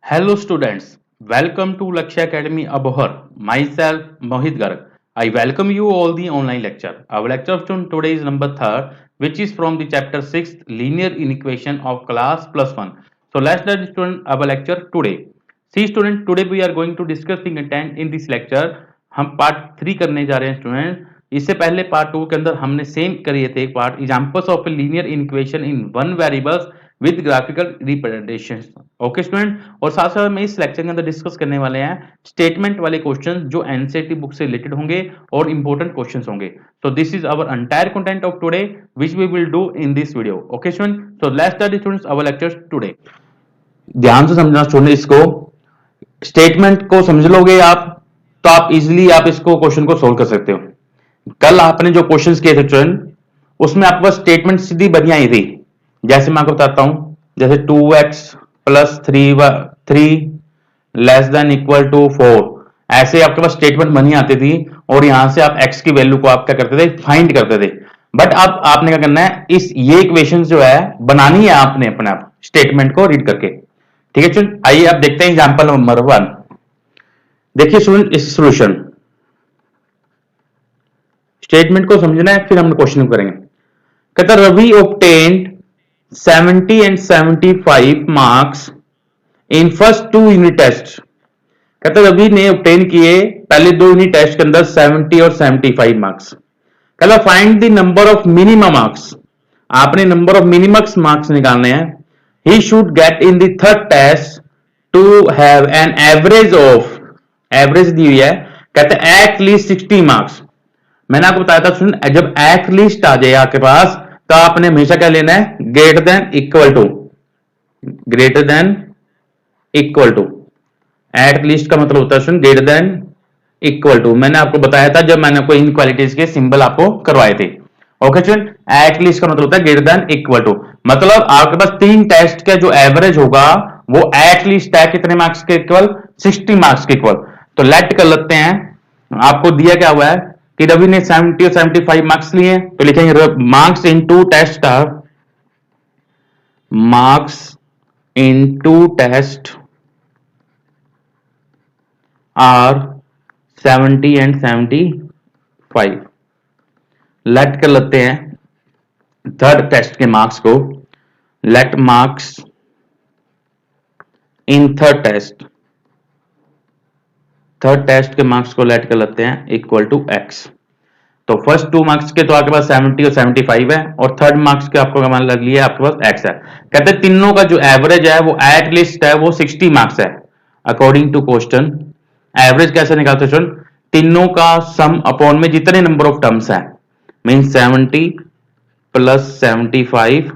Hello students, welcome to Lakshya Academy Abohar. Myself Mohit Garg. I welcome you all the online lecture. Our lecture of today is number 3rd, which is from the chapter 6 linear inequation of class plus 1. So let's start student our lecture today. See student, today we are going to discuss the content in this lecture. हम part 3 करने जा रहे हैं student. इससे पहले part 2 के अंदर हमने सेम करिए थे एक part examples of linear equation in one variables with graphical representation. Okay student, और साथ साथ में इस लेक्चर के अंदर डिस्कस करने वाले हैं स्टेटमेंट वाले क्वेश्चन जो एनसीईआरटी बुक से रिलेटेड होंगे और इंपॉर्टेंट क्वेश्चंस होंगे. So this is our entire content of today which we will do in this video. Okay student, so let's start students our lecture today. ध्यान से समझना student, इसको statement को समझ लोगे आप तो आप इजीली आप इसको क्वेश्चन को सोल्व कर सकते हो. कल आपने जो क्वेश्चंस किए थे स्टूडेंट उसमें आपके पास स्टेटमेंट सीधी बनी आई थी. जैसे मैं आपको बताता हूं, जैसे 2x plus 3 less than equal to 4, ऐसे आपके पास स्टेटमेंट बनी आती थी और यहां से आप x की वैल्यू को आप क्या करते थे, फाइंड करते थे. बट अब आपने क्या करना है, ये इक्वेशन जो है बनानी है आपने अपने आप स्टेटमेंट को रीड करके. ठीक है स्टूडेंट, आइए आप देखते हैं एग्जांपल नंबर 1. देखिए स्टूडेंट, इस सॉल्यूशन स्टेटमेंट को समझना है फिर हम क्वेश्चन करेंगे. कहता Ravi obtained 70 and 75 marks in first 2 unit test. कहता रवि ने ऑब्टेन किए पहले 2 यूनिट टेस्ट के अंदर 70 और 75 मार्क्स. कहता find the number of minimum marks. आपने नंबर ऑफ मिनिमम मार्क्स निकालने हैं. He should get in the third test to have an average of, average दी हुई है, कहते हैं एट लीस्ट 60 मार्क्स. मैंने आपको बताया था सुन, जब एट लीस्ट आ जाए आपके पास तो आपने हमेशा क्या लेना है, greater than equal to. Greater than equal to, at least का मतलब होता है सुन ग्रेटर देन इक्वल टू. मैंने आपको बताया था जब मैंने आपको इनक्वालिटीज के सिंबल आपको करवाए थे. ओके स्टूडेंट, एट लीस्ट का मतलब होता है ग्रेटर देन इक्वल टू. मतलब आपके पास 3 टेस्ट का जो एवरेज होगा वो एट लीस्ट है कितने मार्क्स के इक्वल, 60 मार्क्स के इक्वल. तो लेट कर लेते हैं. आपको दिया क्या हुआ है कि रवि ने 70 और 75 मार्क्स लिए, तो लिखेंगे marks in two test are, marks in two test are 70 and 75. Let कर लेते हैं थर्ड टेस्ट के मार्क्स को. Let marks in third test, third test के मार्क्स को लेट कर लेते हैं इक्वल टू x. तो फर्स्ट 2 मार्क्स के तो आपके पास 70 और 75 है और थर्ड मार्क्स के आपको मान लग लिया आपके पास x है. कहते हैं तीनों का जो एवरेज है वो एट लीस्ट है वो 60 मार्क्स है. अकॉर्डिंग टू क्वेश्चन एवरेज कैसे निकालते हैं? तीनों का सम अपॉन में जितने नंबर ऑफ टर्म्स है, mean 70 plus 75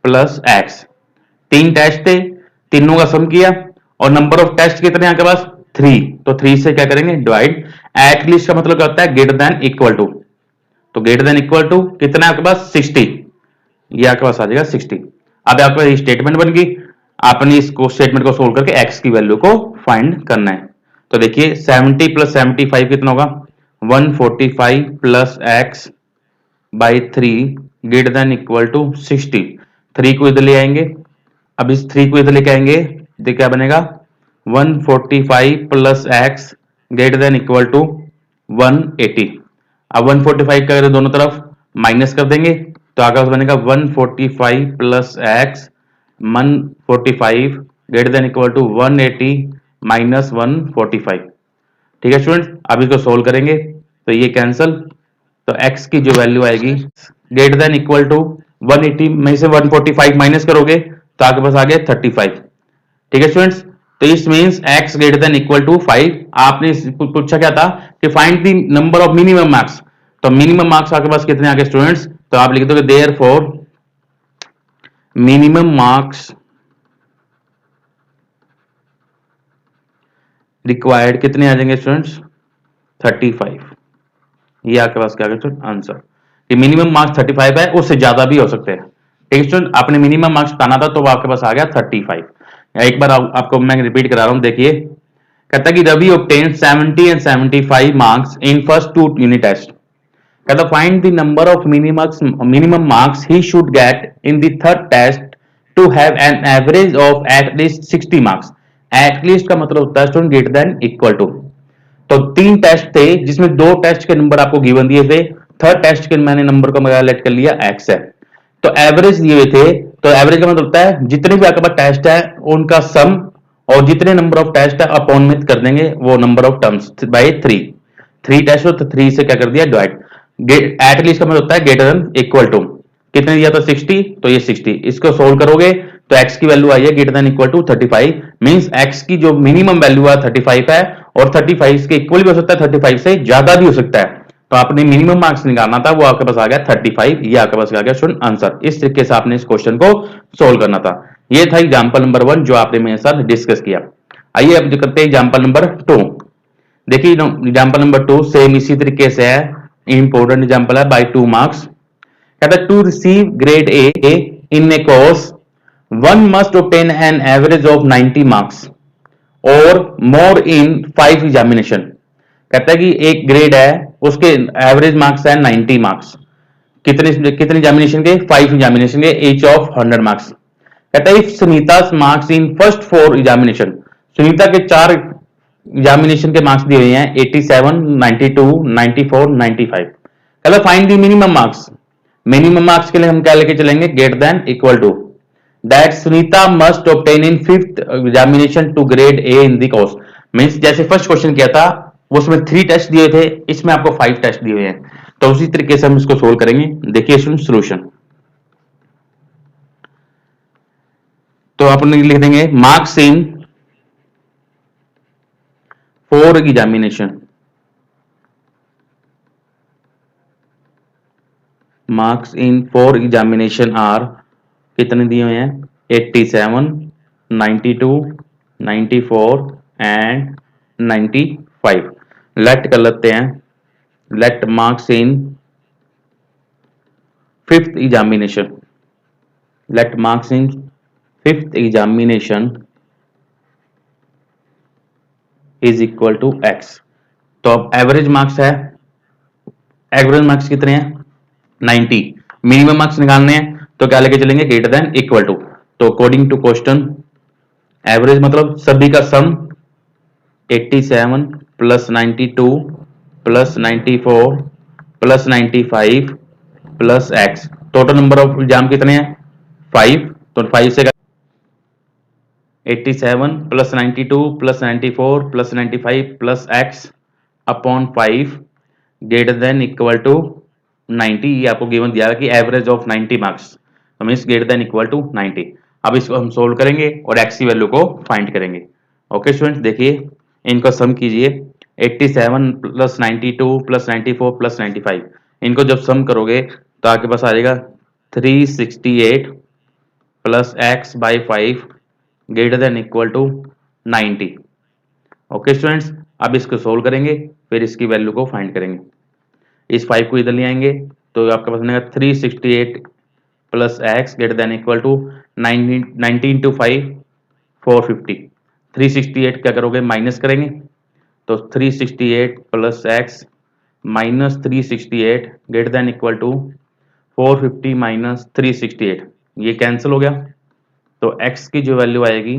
plus x. 3 test थे, तीनों का सम किया और नंबर ऑफ टेस्ट कितने आपके पास 3, तो 3 से क्या करेंगे डिवाइड. एट लीस्ट का मतलब क्या होता है, ग्रेटर देन इक्वल टू. तो ग्रेटर देन इक्वल टू कितना आपके पास 60, ये आपके पास आ जाएगा 60. अब आपके पास स्टेटमेंट बन गई. आपने इसको स्टेटमेंट को सोल्व करके x की वैल्यू को फाइंड करना है. तो देखिए 70 प्लस 75 कितना होगा, 145 plus x by 3 greater than equal to 60. 3 को इधर ले आएंगे. अब इस 3 को इधर लेके आएंगे तो क्या बनेगा, 145 plus x greater than equal to 180. अब 145 का दोनों तरफ माइनस कर देंगे तो आगे बनेगा 145 plus x 145 greater than equal to 180 minus 145. ठीक है स्टूडेंट्स, अब इसको सोल्व करेंगे तो ये कैंसल. तो x की जो वैल्यू आएगी ग्रेटर देन इक्वल टू 180 में से 145 माइनस करोगे तो आपके पास आ गया 35. ठीक है स्टूडेंट्स, तो इस means x greater than equal to 5. आपने पूछा क्या था कि find the number of minimum marks. तो मिनिमम मार्क्स आपके पास कितने आ गए स्टूडेंट्स, तो आप लिख दोगे देयरफॉर मिनिमम मार्क्स रिक्वायर्ड कितने आ जाएंगे स्टूडेंट्स, 35. ये आपके पास क्या आंसर. कि मिनिमम मार्क्स 35 है, उससे ज्यादा भी हो सकते हैं। ठीक है स्टूडेंट, आपने मिनिमम मार्क्स बताना था तो वो आपके पास आ गया 35। एक बार आपको मैं रिपीट करा रहा हूं, देखिए। कहता है कि Ravi obtained 70 and 75 marks in first two unit test. कहता find the number of minimum marks he should get in the third test to have an average of at least 60 marks. At least का मतलब होता है student greater than equal to. तो 3 test थे जिसमें 2 test के number आपको given दिए थे, थर्ड टेस्ट के मैंने नंबर को मैं लेट कर लिया x है। तो एवरेज दिए हुए थे, तो एवरेज का मतलब होता है जितने भी आपके पास टेस्ट है उनका सम, और जितने नंबर ऑफ टेस्ट है अपॉन में कर देंगे वो number of terms by 3 test हो तो 3 से क्या कर दिया डिवाइड। एटलीस्ट का मतलब होता है ग्रेटर देन इक्वल टू, कितने दिया था 60, तो ये 60, इसको सोल्व करोगे तो x की वैल्यू आई है greater than equal to 35, means x की जो मिनिमम वैल्यू है 35 है, और 35 के इक्वल भी हो सकता है, 35 से ज्यादा भी हो सकता है। तो आपने मिनिमम मार्क्स निकालना था, वो आपके पास आ गया 35, ये आपके पास आ गया स्टूडेंट आंसर। इस तरीके से आपने इस क्वेश्चन को सोल्व करना था। ये था एग्जांपल नंबर 1 जो आपने मेरे साथ डिस्कस किया। आइए अब करते हैं एग्जांपल नंबर 2। देखिए एग्जांपल नंबर 2 सेम इसी तरीके से है, इंपॉर्टेंट एग्जांपल है, बाय 2 मार्क्स। कहता है to receive grade A in a course one must obtain an average of 90 marks or more in 5 examination। कहता है कि एक ग्रेड है उसके एवरेज मार्क्स है 90 मार्क्स, कितने कितने एग्जामिनेशन के, 5 एग्जामिनेशन के, each of 100 मार्क्स। कहता है if Sunita marks in first 4 examination, Sunita के 4 एग्जामिनेशन के मार्क्स दिए हुए हैं 87, 92, 94, 95। कहता find the minimum marks. Minimum marks के लिए हम क्या लेके चलेंगे, greater than equal to that Sunita must obtain in 5th examination to grade A in the course। Means जैसे फर्स्ट क्वेश्चन किया था उसमें 3 टेस्ट दिए थे, इसमें आपको 5 टेस्ट दिए हुए हैं, तो उसी तरीके से हम इसको सोल्व करेंगे। देखिए सोल्यूशन, तो अपन लिख देंगे marks in 4 examination, marks in 4 examination are, कितने दिए हुए हैं 87, 92, 94 एंड 95। लेट कर लेते हैं, let marks in 5th examination, let marks in 5th examination is equal to x। तो अब एवरेज मार्क्स है, एवरेज मार्क्स कितने हैं 90, मिनिमम मार्क्स निकालने हैं तो क्या लेके चलेंगे ग्रेटर देन इक्वल टू। तो अकॉर्डिंग टू क्वेश्चन एवरेज मतलब सभी का sum 87 plus 92 plus 94 plus 95 plus x, total number of exam कितने हैं 5, तो 5 से 87 plus 92 plus 94 plus 95 plus x upon 5 greater than equal to 90। ये आपको गिवन दिया है कि average of 90 marks, means greater than equal to 90। अब इसको हम सोल्व करेंगे और x की वैल्यू को फाइंड करेंगे। ओके स्टूडेंट्स, देखिए इनको सम कीजिए, 87 प्लस 92 प्लस 94 प्लस 95, इनको जब सम करोगे तो आपके पास आ जाएगा 368 plus x by 5 greater than equal to 90। Okay students, अब इसको सोल्व करेंगे फिर इसकी वैल्यू को फाइंड करेंगे। इस 5 को इधर ले आएंगे तो आपके पास बनेगा 368 plus x greater than equal to 90 into 5 450। 368 क्या करोगे माइनस करेंगे तो 368 plus x minus 368 greater than equal to 450 minus 368, ये कैंसिल हो गया। तो x की जो वैल्यू आएगी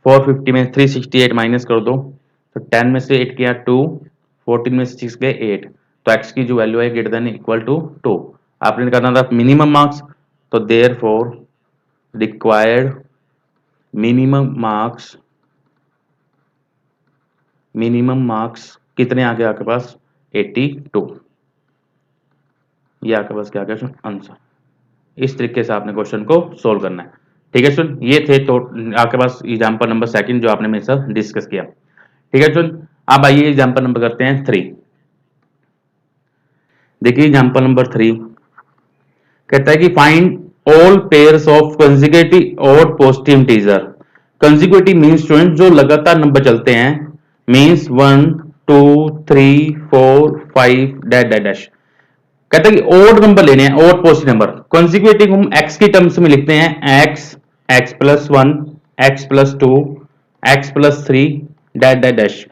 450 में 368 माइनस कर दो तो 10 में से 8 किया 2, 14 में से 6 गए 8, तो x की जो वैल्यू है ग्रेटर देन इक्वल टू 2। आपने करना था मिनिमम मार्क्स, तो देयरफॉर रिक्वायर्ड मिनिमम मार्क्स कितने आ गए आपके पास 82। ये आपके पास क्या आ गया आंसर। इस तरीके से आपने क्वेश्चन को सोल्व करना है। ठीक है स्टूडेंट, ये थे तो आपके पास एग्जांपल नंबर 2 जो आपने मेरे साथ डिस्कस किया। ठीक है स्टूडेंट, अब आइए एग्जांपल नंबर करते हैं 3। देखिए एग्जांपल नंबर 3 कहता है कि find all pairs of consecutive और positive integer. Consecutive means student जो लगातार नंबर चलते हैं, मींस 1 2 3 4 5 डैश डैश डैश। कहता है कि ओड नंबर लेने हैं, ओड पॉजिटिव नंबर। कॉन्जिक्यूटिव हम एक्स की टर्म्स में लिखते हैं x, x plus one, x plus two, x plus three, dash dash dash.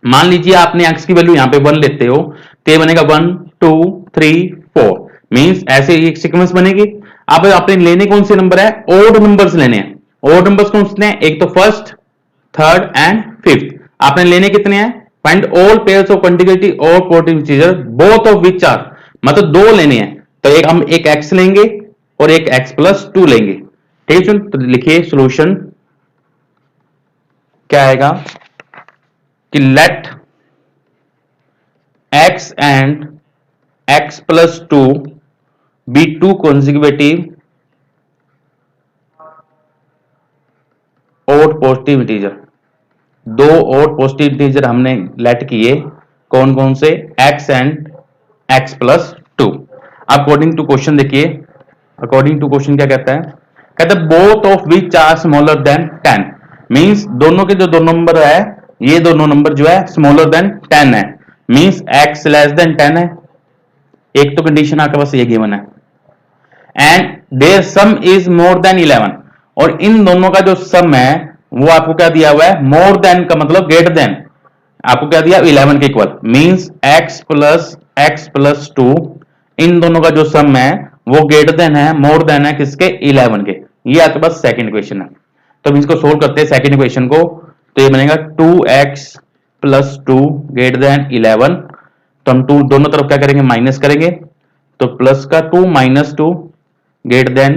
मान लीजिए आपने एक्स की वैल्यू यहां पे वन लेते हो तो ये बनेगा 1 2 3 4, मींस ऐसे एक सीक्वेंस बनेगी। अब आपने लेने कौन से नंबर है, ओड नंबर्स लेने हैं। ओड नंबर्स कौन से हैं, एक तो फर्स्ट, थर्ड एंड फिफ्थ। आपने लेने कितने हैं, find all pairs of contiguous और positive integer both of which are, मतलब दो लेने हैं। तो एक हम एक एक्स लेंगे और एक एक्स प्लस टू लेंगे, ठीक है। तो लिखिए सोल्यूशन क्या आएगा कि late x and x plus 2 be two consecutive odd positive integer। दो odd positive integer हमने लेट किए, कौन कौन से, x and x plus 2। According to question देखिए, अकॉर्डिंग टू क्वेश्चन क्या कहता है, कहता है both of which are smaller than 10, means दोनों के जो दो नंबर है, ये दोनों नंबर जो है स्मॉलर देन 10 है, मींस x लेस देन 10 है। एक तो कंडीशन आपके पास ये गिवन है। And there sum is more than 11, और इन दोनों का जो सम है वो आपको क्या दिया हुआ है, मोर देन का मतलब ग्रेटर देन, आपको क्या दिया 11 के इक्वल, मींस x प्लस 2, इन दोनों का जो सम है वो ग्रेटर देन है, मोर देन है किसके, 11 के। ये आपके पास सेकंड इक्वेशन है। तो हम इसको सोल्व करते हैं सेकंड इक्वेशन को। तो ये बनेगा 2x प्लस 2 ग्रेटर देन 11। तो हम 2 दोनों तरफ क्या करेंगे, माइनस करेंगे। तो प्लस का 2 माइनस 2 ग्रेटर देन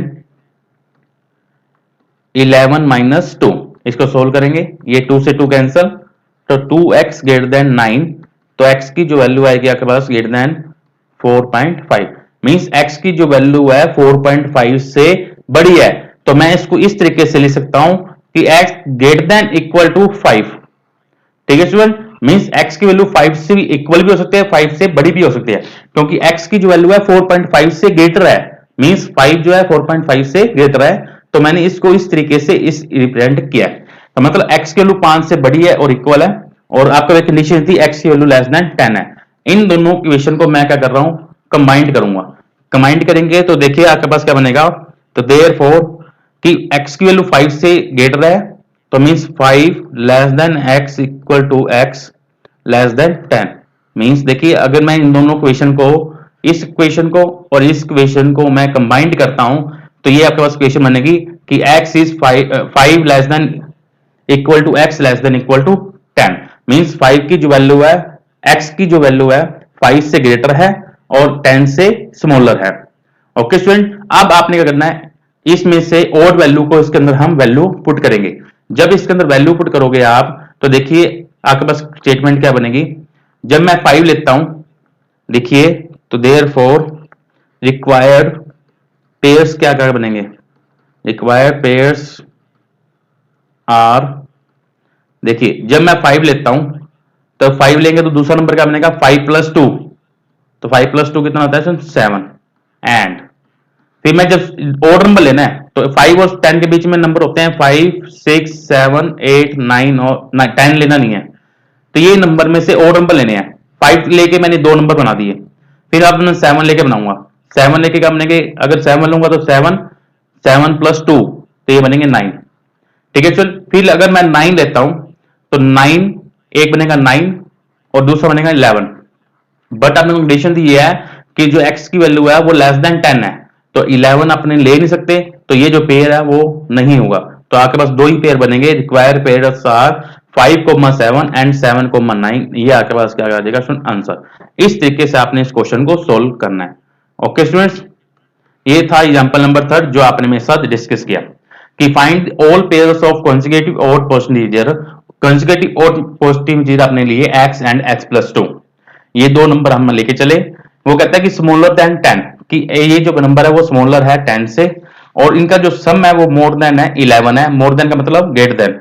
11 माइनस 2, इसको सोल्व करेंगे। ये 2 से 2 कैंसल, तो 2x ग्रेटर देन 9। तो x की जो वैल्यू आएगी आपके पास ग्रेटर देन 4.5, मींस x की जो वैल्यू है 4.5 से बड़ी है। तो मैं इसको इस तरीके से लिख सकता हूं कि x greater than equal to 5, ठीक है स्टूडेंट। मींस x की वैल्यू 5 से भी इक्वल भी हो सकती है, 5 से बड़ी भी हो सकती है, क्योंकि x की जो वैल्यू है 4.5 से ग्रेटर है, मींस 5 जो है 4.5 से ग्रेटर है। तो मैंने इसको इस तरीके से इस रिप्रेजेंट किया है। तो मतलब x की वैल्यू 5 से बड़ी है और इक्वल है, और आपका कंडीशन थी x की वैल्यू लेस देन 10 है। इन दोनों इक्वेशन को मैं क्या कर रहा हूं, कंबाइंड करूंगा। कंबाइंड करेंगे तो देखिए आपके पास क्या बनेगा, तो देयरफॉर कि x की वैल्यू 5 से ग्रेटर है, तो means 5 less than x equal to x less than 10। Means देखिए अगर मैं इन दोनों इक्वेशन को, इस इक्वेशन को और इस इक्वेशन को मैं कंबाइंड करता हूं, तो ये आपके पास इक्वेशन बनेगी कि x is 5 less than equal to x less than equal to 10। Means 5 की जो वैल्यू है, x की जो वैल्यू है 5 से ग्रेटर है और 10 से स्मॉलर है। ओके स्टूडेंट, अब आपने क्या करना है, इसमें से ओड वैल्यू को इसके अंदर हम वैल्यू पुट करेंगे। जब इसके अंदर वैल्यू पुट करोगे आप, तो देखिए आपके पास स्टेटमेंट क्या बनेगी। जब मैं 5 लेता हूं, देखिए तो देयरफॉर रिक्वायर्ड पेयर्स क्या क्या बनेंगे, रिक्वायर्ड पेयर्स आर, देखिए जब मैं 5 लेता हूं तो 5 लेंगे तो दूसरा नंबर क्या बनेगा 5 प्लस 2, तो 5 प्लस 2 कितना होता है 7। एंड फिर मैं जब ओड नंबर लेना है तो 5 और 10 के बीच में नंबर होते हैं 5 6 7 8 9 और 10 लेना नहीं है। तो ये नंबर में से ओड नंबर लेने हैं। 5 लेके मैंने दो नंबर बना दिए, फिर अब मैं 7 लेके बनाऊंगा। 7 लेके क्या बनेंगे, अगर 7 लूंगा तो 7 प्लस 2, तो ये बनेंगे 9, ठीक है। चल फिर अगर मैं 9 लेता हूं तो 9 एक बनेगा 9 और दूसरा बनेगा 11। बट आपने कंडीशन दी है कि जो x की वैल्यू है वो लेस देन 10 है, तो 11 अपने ले नहीं सकते, तो ये जो पेयर है वो नहीं होगा। तो आपके पास दो ही पेयर बनेंगे, रिक्वायर पेयर आर 5,7 एंड 7,9। ये आपके पास क्या आ जाएगा आंसर। इस तरीके से आपने इस क्वेश्चन को सोल्व करना है। ओके स्टूडेंट्स, ये था एग्जांपल नंबर 3 जो आपने मेरे साथ डिस्कस किया कि find all pairs of consecutive और पॉजिटिव इंटीजर। कंसेक्यूटिव और पॉजिटिव इंटीजर आपने लिए x एंड x प्लस 2, ये दो नंबर हम लेके चले। वो कहता है कि स्मॉलर देन 10, कि ये जो नंबर है वो स्मॉलर है 10 से, और इनका जो सम है वो मोर देन है 11 है। मोर देन का मतलब ग्रेटर देन,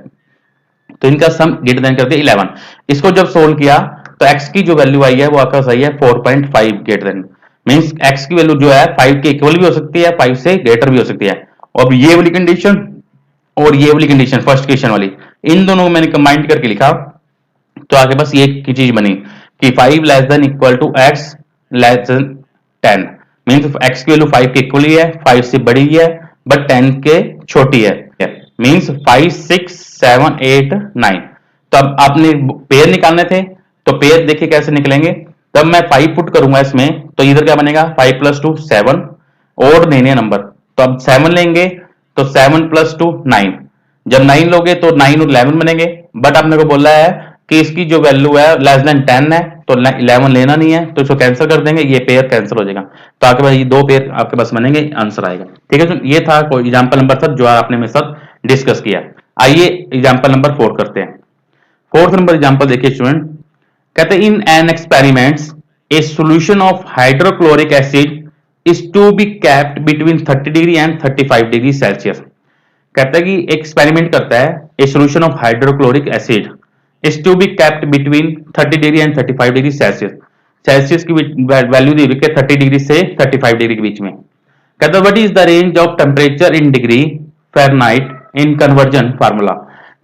तो इनका सम ग्रेटर देन करके 11। इसको जब सोल्व किया तो x की जो वैल्यू आई है वो आपका सही है 4.5 ग्रेटर देन, मींस x की वैल्यू जो है 5 के इक्वल भी हो सकती है, 5 से ग्रेटर भी हो सकती है। अब ये वाली कंडीशन और ये वाली कंडीशन फर्स्ट क्वेश्चन वाली, इन दोनों को मैंने कंबाइंड करके लिखा, तो आगे बस ये चीज बनी कि 5 less than equal to x less than 10 means x की वैल्यू 5 के इक्वल ही है, 5 से बड़ी है बट 10 के छोटी है, मीन्स 5 6 7 8 9। तो अब आपने पेयर निकालने थे, तो पेयर देखिए कैसे निकलेंगे। तब मैं 5 पुट करूंगा इसमें, तो इधर क्या बनेगा 5 + 2 7, और देने नंबर, तो अब 7 लेंगे तो 7 + 2 9, जब 9 लोगे तो 9 और 11 बनेंगे, बट आपने को बोला है कि इसकी जो वैल्यू है लेस देन 10 है, तो 11 लेना नहीं है, तो इसको कैंसिल कर देंगे, ये पेयर कैंसिल हो जाएगा, तो आपके पास ये दो पेयर आपके पास बनेंगे, आंसर आएगा। ठीक है, ये था कोई एग्जांपल नंबर 7 जो आपने मेरे साथ डिस्कस किया। आइए एग्जांपल नंबर 4 करते हैं। फोर्थ नंबर एग्जांपल देखिए स्टूडेंट, कहते हैं in an experiments a solution of hydrochloric acid is to be kept between 30 degree and 35 degree Celsius. कहता है कि एक्सपेरिमेंट करता है a solution of hydrochloric acid is to be kept between 30 degree and 35 degree Celsius. Celsius की value दी हुई है 30 degree से 35 डिग्री के बीच में। कहता है what is the range of temperature in degree Fahrenheit in conversion formula.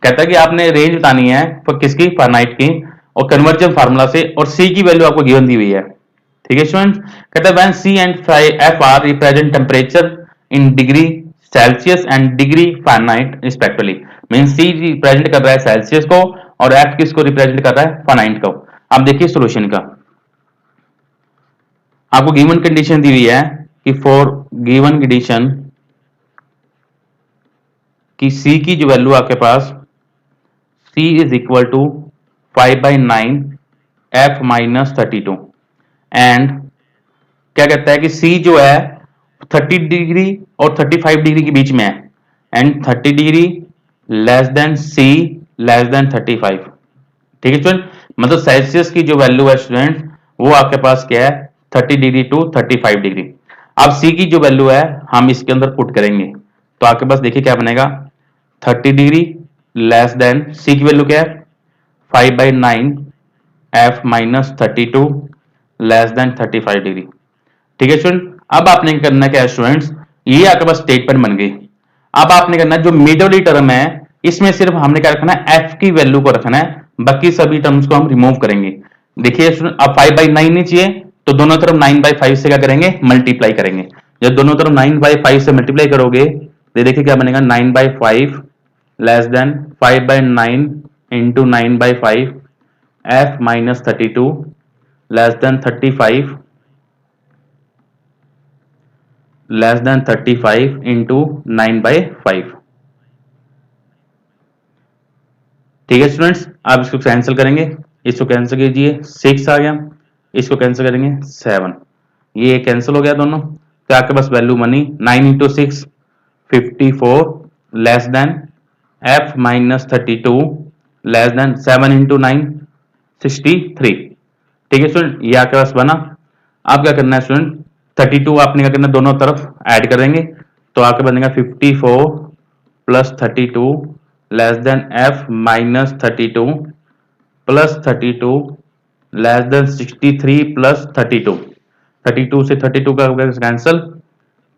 कहता है कि आपने रेंज बतानी है किसकी, फ़ारेनहाइट की, और कन्वर्जन फार्मूला से, और सी की वैल्यू आपको गिवन दी हुई है। ठीक है स्टूडेंट्स, कहता है when C and F are represent temperature in degree Celsius and degree Fahrenheit respectively, means C represent कर रहा है सेल्सियस को और एफ किसको रिप्रेजेंट कर रहा है, फ़ारेनहाइट को। अब देखिए सॉल्यूशन का, आपको गिवन कंडीशन दी हुई है कि फॉर गिवन कंडीशन कि C की जो वैल्यू आपके पास C is equal to 5/9 F - 32, and क्या कहता है कि C जो है 30 डिग्री और 35 डिग्री के बीच में है, and 30 degree less than C less than 35। ठीक है स्टूडेंट, मतलब सेल्सियस की जो वैल्यू है स्टूडेंट वो आपके पास क्या है 30 डिग्री टू 35 डिग्री। अब C की जो वैल्यू है हम इसके अंदर पुट करेंगे, तो आपके पास देखिए क्या बनेगा 30 डिग्री लेस देन C की वैल्यू क्या है 5/9 F - 32 लेस देन 35 डिग्री। ठीक है स्टूडेंट, अब आपने करना क्या है स्टूडेंट्स, ये आपके पास स्टेटमेंट बन गई। अब आपने करना है जो मिडल टर्म है इसमें सिर्फ हमने क्या रखना है F की वैल्यू को रखना है, बाकी सभी टर्म्स को हम रिमूव करेंगे। देखिए स्टूडेंट, अब 5/9 नहीं चाहिए तो दोनों तरफ 9/5 से क्या करेंगे, मल्टीप्लाई करेंगे। जब दोनों तरफ 9/5 से मल्टीप्लाई करोगे तो देखिए क्या बनेगा 9/5 less than 5/9 into 9/5 F - 32 less than 35 less than 35 into 9/5। ठीक है स्टूडेंट्स, आप इसको कैंसिल करेंगे, इसको कैंसिल कीजिए 6 आ गया, इसको कैंसिल करेंगे 7, ये कैंसिल हो गया दोनों, तो आपके पास वैल्यू बनी 9 into 6 54 less than F - 32 less than 7 into 9 63। ठीक है स्टूडेंट, ये आपके पास बना। आप क्या करना है स्टूडेंट 32 आपने क्या करना है दोनों तरफ ऐड कर देंगे, तो आपके बनेगा 54 plus 32 less than F - 32 plus 32 less than 63 plus 32, 32 से 32 का होगा कैंसिल,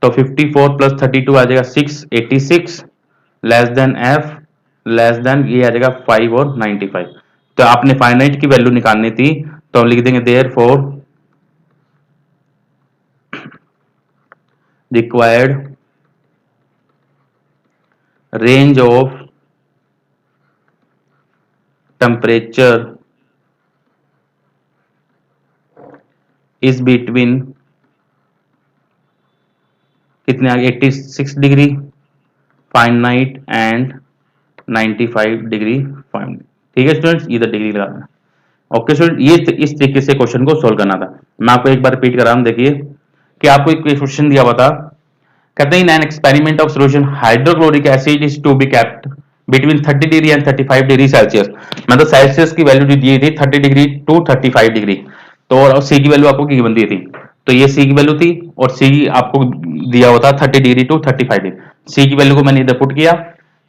तो 54 प्लस 32 आ जाएगा 686 less than F less than ये आ जाएगा 5 और 95। तो आपने फाइनाइट की वैल्यू निकालनी थी, तो हम लिख देंगे therefore required range of temperature is between कितने आगे 86 degree Fahrenheit and 95 degree Fahrenheit. ठीक है स्टूडेंट्स, इधर डिग्री लगा देना। ओके स्टूडेंट, ये इस तरीके से क्वेश्चन को सोल्व करना था। मैं आपको एक बार रिपीट कर रहा हूं, देखिए कि आपको एक क्वेश्चन दिया हुआ था, कहते हैं in an experiment of solution hydrochloric acid is to be kept between 30 degree and 35 degree Celsius. मतलब सेल्सियस की वैल्यू जो दी थी 30 डिग्री टू 35 डिग्री, तो और सी की वैल्यू आपको गिवन दी थी, तो ये सी की वैल्यू थी और सी आपको दिया हुआ था 30 डिग्री टू 35 डिग्री। सी की वैल्यू को मैंने इधर पुट किया,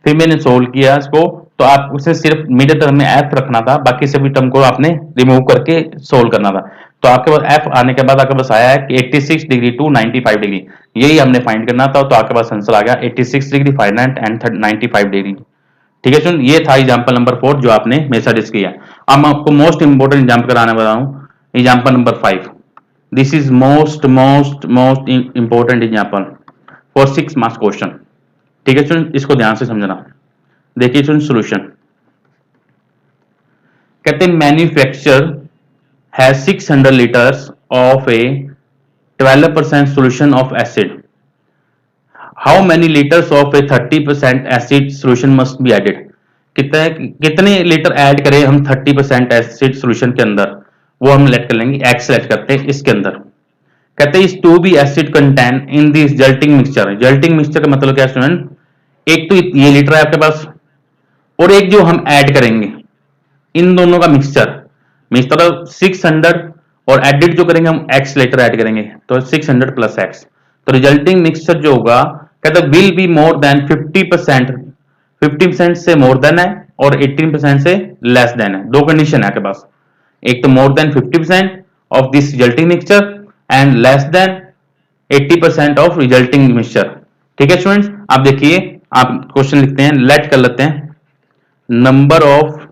फिर मैंने सोल्व किया इसको, तो आप उसे सिर्फ मिडिल टर्म में एफ रखना था, बाकी सभी टर्म को आपने रिमूव करके सोल्व करना था। तो आपके पास एफ आने के बाद आपके पास आया है कि 86 डिग्री टू 95 डिग्री, यही हमने फाइंड करना था, तो आपके पास आंसर आ गया 86 डिग्री फ़ारेनहाइट एंड 95 डिग्री। ठीक है स्टूडेंट, ये था एग्जांपल नंबर 4 जो आपने मेरे साथ डिस्कस किया। अब मैं आपको मोस्ट इंपोर्टेंट एग्जांपल कराने वाला हूं, example number 5। This is most most most important example for 6 marks question. ठीक है स्टूडेंट, इसको ध्यान से समझना। देखिए स्टूडेंट सोल्यूशन कहते हैं manufacture has 600 litres of A 12% solution of acid. How many liters of a 30% acid solution must be added? कितने लीटर ऐड करें हम 30% एसिड सॉल्यूशन के अंदर, वो हम लेट कर लेंगे, एक्स सेलेक्ट करते हैं इसके अंदर। कहते हैं is to be acid content in this resulting mixture. Resulting mixture का मतलब क्या स्टूडेंट, एक तो ये लीटर है आपके पास और एक जो हम ऐड करेंगे, इन दोनों का मिक्सचर मतलब 600 और एडिट जो करेंगे हम एक्स लीटर ऐड करेंगे तो 600 प्लस एक्स। तो रिजल्टिंग मिक्सचर जो होगा कहते हैं विल बी मोर देन 50%, 50% से मोर देन है और 18% से लेस देन है। दो कंडीशन है आपके पास, एक तो more than 50% of this resulting mixture and less than 80% of resulting mixture. ठीक है स्टूडेंट्स, आप देखिए, आप क्वेश्चन लिखते हैं, लेट कर लेते हैं number of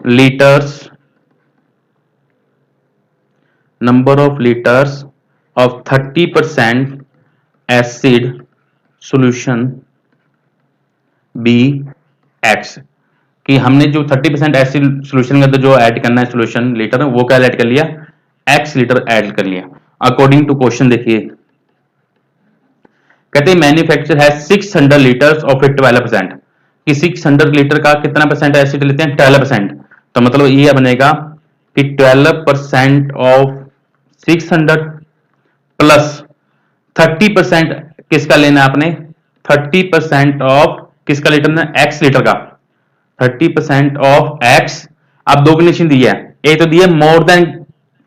liters of 30% acid solution बी एक्स, कि हमने जो 30% एसिड सोल्यूशन के अंदर जो ऐड करना है सोल्यूशन लीटर, वो क्या ऐड कर लिया, एक्स लीटर ऐड कर लिया अकॉर्डिंग टू क्वेश्चन। देखिए कहते हैं मैन्युफैक्चर है 600 लीटर्स ऑफ ए 12%, कि 600 लीटर का कितना परसेंट एसिड लेते हैं, 12%। तो मतलब ये बनेगा कि 12% ऑफ 600 प्लस 30% किसका लेना है आपने, 30% ऑफ किसका लीटर ना, एक्स लीटर का, 30% ऑफ एक्स। अब दो कंडीशन दी है, एक तो दी है more than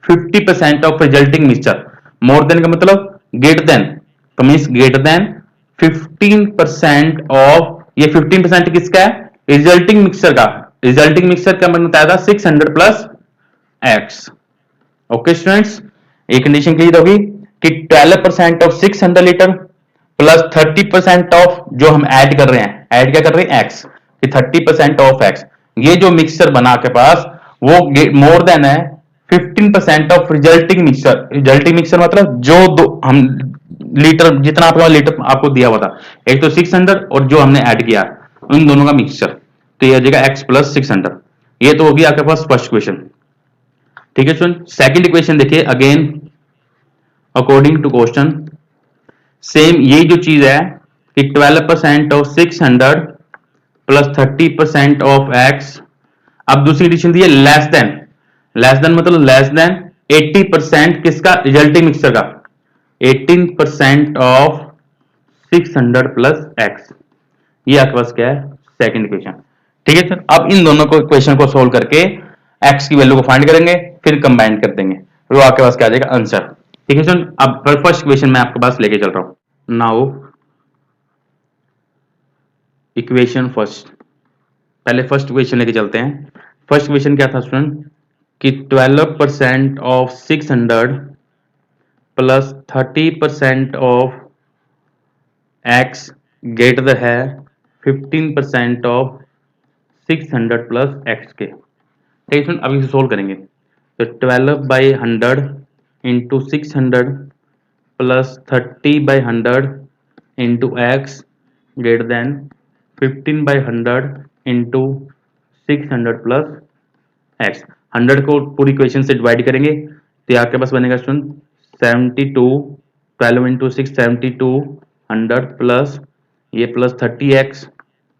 50% of resulting mixture. More than का मतलब ग्रेटर देन, तो मीन्स ग्रेटर देन 15% ऑफ, ये 15% किसका है, रिजल्टिंग मिक्सचर का। रिजल्टिंग मिक्सचर का मतलब बताया था 600 प्लस एक्स। ओके स्टूडेंट्स, एक कंडीशन क्लियर होगी कि 12% ऑफ 600 लीटर प्लस 30% ऑफ जो हम ऐड कर रहे हैं, ऐड क्या कर रहे हैं, एक्स, कि 30% ऑफ एक्स। ये जो मिक्सचर बना के पास वो मोर देन है 15% of resulting mixture. Resulting mixture मतलब जो दो हम लीटर, जितना आपका लीटर आपको दिया हुआ था, एक तो 600 और जो हमने ऐड किया, उन दोनों का मिक्सचर, तो ये हो जाएगा एक्स प्लस 600। ये तो होगी आपके पास फर्स्ट क्वेश्चन। ठीक है स्टूडेंट, सेकंड इक्वेशन देखिए, again according to question same यही जो चीज है कि 12% ऑफ 600 प्लस 30% ऑफ एक्स। अब दूसरी कंडीशन दी है लेस देन, लेस देन मतलब लेस देन 80% किसका, रिजल्टिंग मिक्सचर का, 18% ऑफ 600 प्लस एक्स। ये आपके पास क्या है, सेकंड इक्वेशन। ठीक है सर, अब इन दोनों को इक्वेशन को सोल्व करके एक्स की वैल्यू को फाइंड करेंगे, फिर कंबाइन कर देंगे, वो आपके पास क्या आ जाएगा आंसर। ठीक है सर, अब फर्स्ट इक्वेशन मैं आपके पास लेके चल रहा हूं। नाउ इक्वेशन फर्स्ट, पहले फर्स्ट इक्वेशन लेके चलते हैं। फर्स्ट इक्वेशन क्या था स्टूडेंट, कि 12% of 600 plus 30% of x greater है 15% ऑफ 600 प्लस एक्स के। ठीक है, अब इसे सोल्व करेंगे, तो 12/100 into 600 plus 30/100 into x greater then 15/100 into 600 plus x. 100 को पूरी इक्वेशन से डिवाइड करेंगे तो आपके पास बनेगा स्टूडेंट 72, 12 इंटू 6 72, 100 प्लस ये प्लस 30x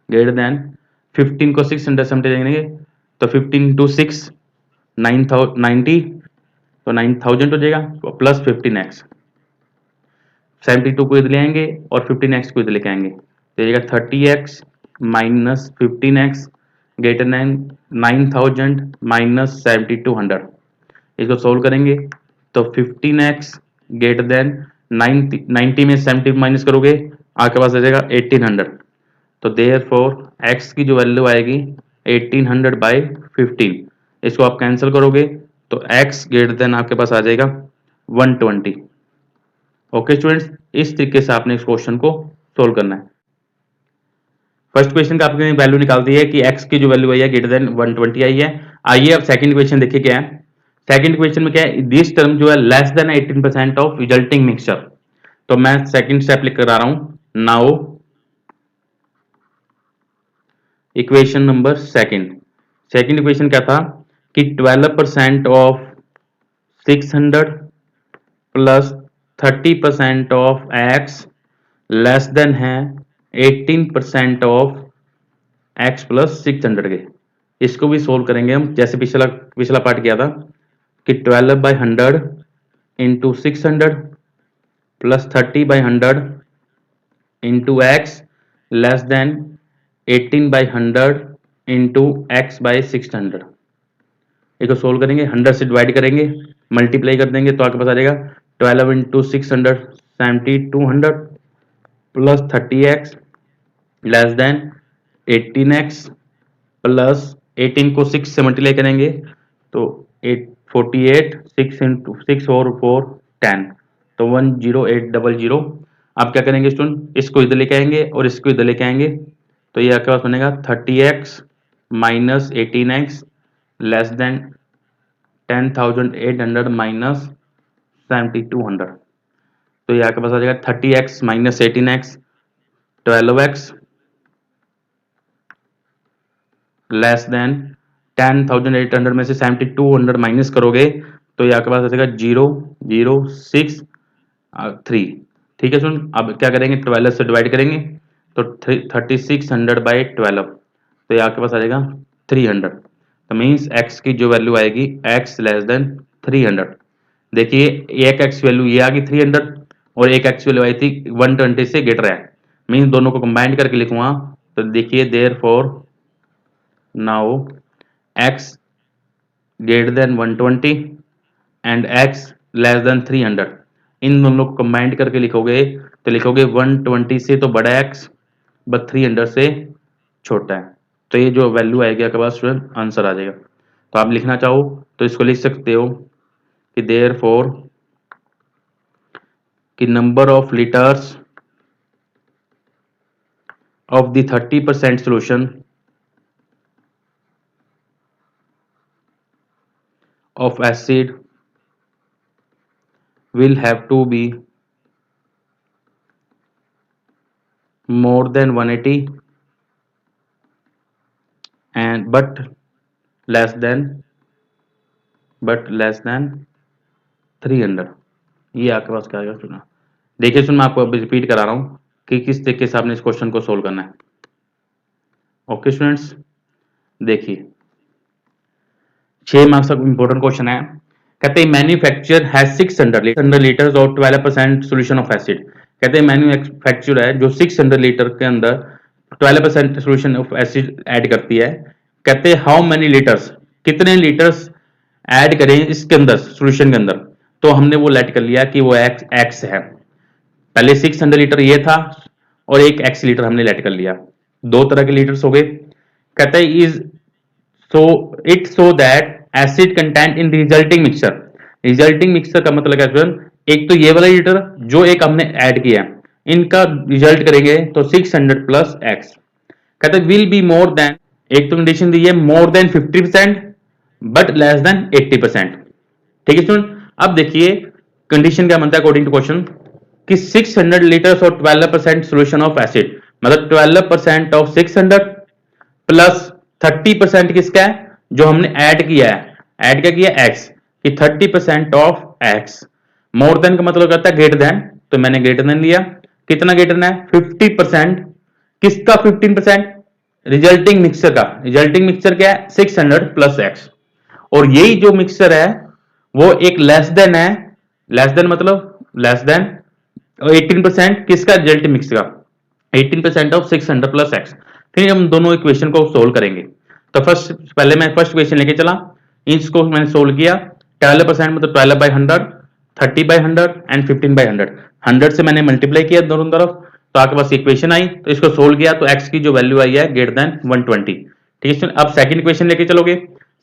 ग्रेटर देन 15 को 600 से देंगे तो 15 इंटू 6 90, तो 9000 हो जाएगा, प्लस 15x, 72 को इधर ले आएंगे और 15x को इधर लेके आएंगे, तो जाएगा 30x minus 15x greater than 9000 minus 7200। इसको सोल्व करेंगे तो 15x ग्रेटर देन 90 में 70 माइनस करोगे आपके पास आ जाएगा 1800। तो देयरफॉर x की जो वैल्यू आएगी 1800/15। इसको आप कैंसिल करोगे तो x ग्रेटर देन आपके पास आ जाएगा 120। ओके स्टूडेंट्स, इस तरीके से आपने इस क्वेश्चन को सोल्व करना है। फर्स्ट क्वेश्चन का आपने वैल्यू निकाल दी है कि x की जो वैल्यू आई है ग्रेटर देन 120 आई है। आइए अब सेकंड क्वेश्चन देखिए क्या है। सेकंड क्वेश्चन में क्या है, दिस टर्म जो है less than 18% of resulting mixture. तो मैं सेकंड स्टेप लिख कर आ रहा हूं। Now equation number second equation क्या था कि 12% of 600 plus 30% of x less than है 18% ऑफ एक्स प्लस 600 के। इसको भी सोल्व करेंगे हम, जैसे पिछला पार्ट किया था कि 12/100 into 600 plus 30/100 into x less than 18/100 into x by 600। इसको सोल्व करेंगे, 100 से डिवाइड करेंगे, मल्टीप्लाई कर देंगे तो आपके पास आ जाएगा 12 into 600 7200 plus 30x less than 18x plus 18 को 6 से मल्टीप्लाई करेंगे तो 48 6 इंटू 6 और 4 10 तो 10800। आप क्या करेंगे स्टूडेंट, इसको इधर लेके आएंगे और इसको इधर लेके आएंगे तो ये आपके पास बनेगा 30x minus 18x less than 10,800 minus 7,200। तो ये आपके पास आ जाएगा 30x minus 18x 12x less than 10,800 में से 7,200 माइनस करोगे तो ये आपके पास आ जाएगा 0,063। ठीक है सुन, अब क्या करेंगे 12 से डिवाइड करेंगे तो 3600/12 तो ये आपके पास आ जाएगा 300। तो मीन्स x की जो वैल्यू आएगी x लेस देन 300। देखिए एक x वैल्यू ये आ गई 300 और एक x वैल्यू आई थी 120 से ग्रेटर है, मीन्स दोनों को कंबाइन करके लिखूंगा तो देखिए therefore now x greater then 120 and x less than 300। इन दोनों को कंबाइंड करके लिखोगे तो लिखोगे 120 से तो बड़ा x बट 300 से छोटा है। तो ये जो वैल्यू आएगी आपके पास आंसर आ जाएगा। तो आप लिखना चाहो तो इसको लिख सकते हो कि देयरफॉर कि number of litres of the 30% solution of acid will have to be more than 180 and but less than 300। ये आपके पास क्या आएगा सुना। देखिए सुन, मैं आपको अभी रिपीट करा रहा हूँ कि किस तरीके से आपने इस क्वेश्चन को सोल्व करना है। ओके स्टूडेंट्स, देखिए 6 मार्क्स का इंपॉर्टेंट क्वेश्चन है। कहते हैं मैन्युफैक्चर हैज 600 लीटर्स और 12% सॉल्यूशन ऑफ एसिड। कहते हैं मैन्युफैक्चर है जो 600 लीटर के अंदर 12% सॉल्यूशन ऑफ एसिड ऐड करती है। कहते हैं हाउ मेनी लीटर्स, कितने लीटर्स ऐड करें इसके अंदर सॉल्यूशन के अंदर। तो हमने वो लेट कर लिया कि वो एक्स है। पहले 600 लीटर ये था और एक एक्स लीटर हमने लेट कर लिया, दो तरह के लीटर्स हो गए। कहते हैं is so it so that acid content in resulting mixture. Resulting mixture का मतलब क्या है, एक तो ये वाला लीटर जो एक हमने ऐड किया इनका रिजल्ट करेंगे तो 600 प्लस एक्स। कहते विल बी मोर देन, एक तो कंडीशन दी है more than 50% but less then 80%। ठीक है स्टूडेंट, अब देखिए कंडीशन क्या बनता है अकॉर्डिंग टू क्वेश्चन कि 600 लीटर्स और 12% सॉल्यूशन ऑफ एसिड, मतलब 12% ऑफ 600 प्लस 30% किसका है जो हमने ऐड किया है, ऐड क्या किया एक्स कि 30% ऑफ एक्स। मोर देन का मतलब करता है ग्रेटर देन, तो मैंने ग्रेटर देन लिया। कितना ग्रेटर देन है 50%, किसका 15%, रिजल्टिंग मिक्सचर का। रिजल्टिंग मिक्सचर क्या है 600 प्लस एक्स। और यही जो मिक्सचर है वो एक लेस देन है, लेस देन मतलब लेस देन 18% किसका रिजल्टिंग मिक्सचर का, 18% ऑफ 600 प्लस एक्स। फिर हम दोनों इक्वेशन को सोल्व करेंगे। तो पहले मैं फर्स्ट इक्वेशन लेके चला, इसको मैंने सोल्व किया। 12% मतलब 12/100, 30/100 एंड 15/100। 100 से मैंने मल्टीप्लाई किया दोनों तरफ तो आपके पास इक्वेशन आई, तो इसको सोल्व किया तो एक्स की जो वैल्यू आई है ग्रेटर देन 120। ठीक है, अब सेकंड इक्वेशन लेके चलोगे,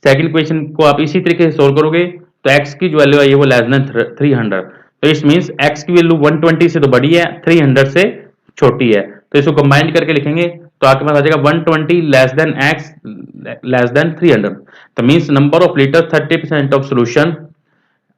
सेकंड इक्वेशन को आप इसी तरीके से सोल्व करोगे तो एक्स की जो वैल्यू आई है वो लेस देन 300। तो इस मींस एक्स की वैल्यू 120 से तो बड़ी है, 300 से छोटी है। तो इसको कंबाइन करके लिखेंगे तो आपके पास आ जाएगा 120 less than x less than 300, तो means number of liter 30% of solution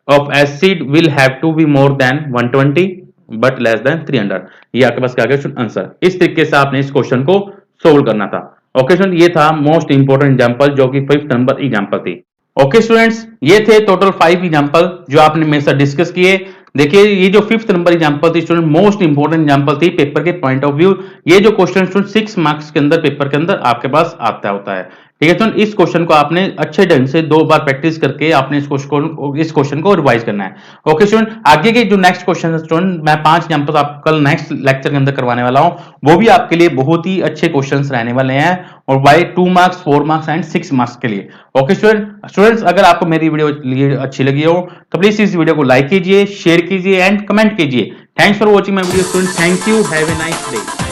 of acid will have to be more than 120 but less than 300। ये आपके पास क्या गया आंसर। इस तरीके से आपने इस क्वेश्चन को सोल्व करना था। ओके स्टूडेंट, ये था मोस्ट इंपोर्टेंट एग्जांपल जो कि 5th नंबर एग्जांपल थी। ओके स्टूडेंट्स, ये थे टोटल 5 एग्जांपल जो आपने मेरे साथ डिस्कस किए। देखिए ये जो 5th नंबर एग्जांपल थी स्टूडेंट, मोस्ट इंपोर्टेंट एग्जांपल थी पेपर के पॉइंट ऑफ व्यू। ये जो क्वेश्चन स्टूडेंट 6 मार्क्स के अंदर पेपर के अंदर आपके पास आता होता है। ठीक है स्टूडेंट, इस क्वेश्चन को आपने अच्छे ढंग से 2 बार प्रैक्टिस करके आपने इस क्वेश्चन को रिवाइज करना है। ओके स्टूडेंट, आगे के जो नेक्स्ट क्वेश्चन है स्टूडेंट, मैं 5 एग्जांपल आप कल नेक्स्ट लेक्चर के अंदर करवाने वाला हूं, वो भी आपके लिए बहुत ही अच्छे क्वेश्चंस रहने वाले हैं और by 2 marks, 4 marks and 6 marks के लिए। ओके स्टूडेंट्स, अगर आपको मेरी वीडियो अच्छी लगी हो तो प्लीज इस वीडियो को लाइक कीजिए, शेयर कीजिए एंड कमेंट कीजिए। Thanks for watching my video students, thank you, have a nice day.